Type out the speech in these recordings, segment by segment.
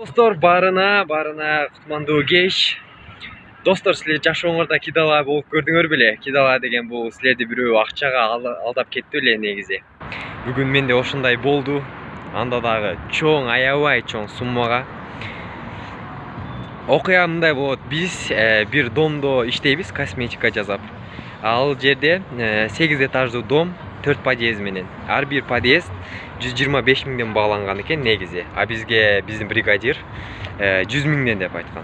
Достор, барына кутмандуу кеш. Достор, силер жашооңордо кидала болуп көрдүңөр беле? Кидала деген бул силерди бирөө акчага алдап кетти эле негизи. Бүгүн менде ошондой болду. Анда дагы чоң, аябай чоң суммага. Окуя мындай болот. Биз бир домдо иштейбиз, косметика жасап. Ал жерде 8 этаждуу дом, 4 подъезд менен. Ар бир подъезд 125 миңден багланган экен негизи. А бизге биздин бригадир 100 миңден деп айткан.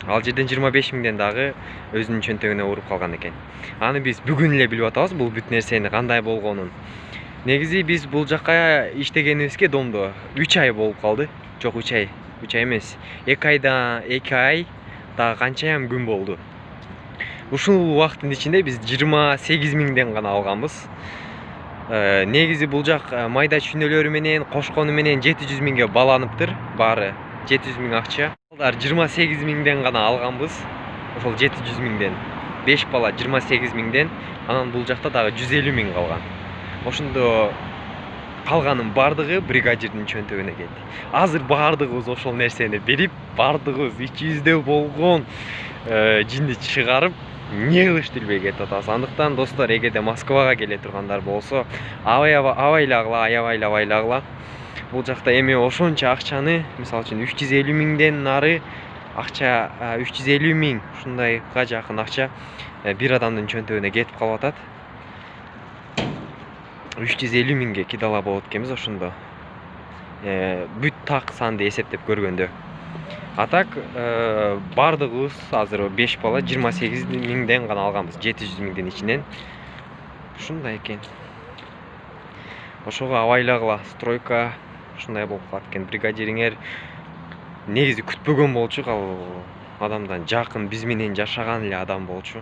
Ал жерден 25 миңден дагы өзүнүн чөнтөгүнө уруп калган экен. Аны биз бүгүн эле билип атабыз, бул бүт нерсени кандай болгонун. Негизи биз бул жакка иштегенибизге домдо 3 ай болуп калды. Жок, 3 ай эмес. 2 ай дагы канчайым күн болду. Ушул убакыттын ичинде биз 28 миңден гана алганбыз. Негизи бул жак майда чүнөлөрү менен, кошкону менен 700 миңге баланыптыр. Баары 700 миң акча. Алдар 28 миңден гана алганбыз. Ошол 700 миңден 5 бала 28 миңден, анан бул жакта дагы 150 миң калган. Ошондо калганын бардыгы бригадирдин чөнтөгүнө кетти. Азыр бардыгыбыз ошол нерсени берип, бардыгыбыз ичибизде болгон жинди чыгарып, не кылыш билбей кетип атабыз. Андыктан достор, эгерде Москвага келе тургандар болсо, аябайлагыла. Бул жакта эми ошончо акчаны, мисалы үчүн 350 миңден нары акча, 350 миң ушундайга жакын акча бир адамдын чөнтөгүнө кетип калып атат. 350 миңге кидала болот экенбиз ошондо. Бүт так санды эсептеп көргөндө. А так бардыгыбыз азыр 5 бала 28 миңден гана алганбыз, 700 миңдин ичинен. Ушундай экен. Ошого абайлагыла, стройка ушундай болуп калат экен. Бригадириңер негизи күтпөгөн болчу, ал адамдан жакын, биз менен жашаган эле адам болчу.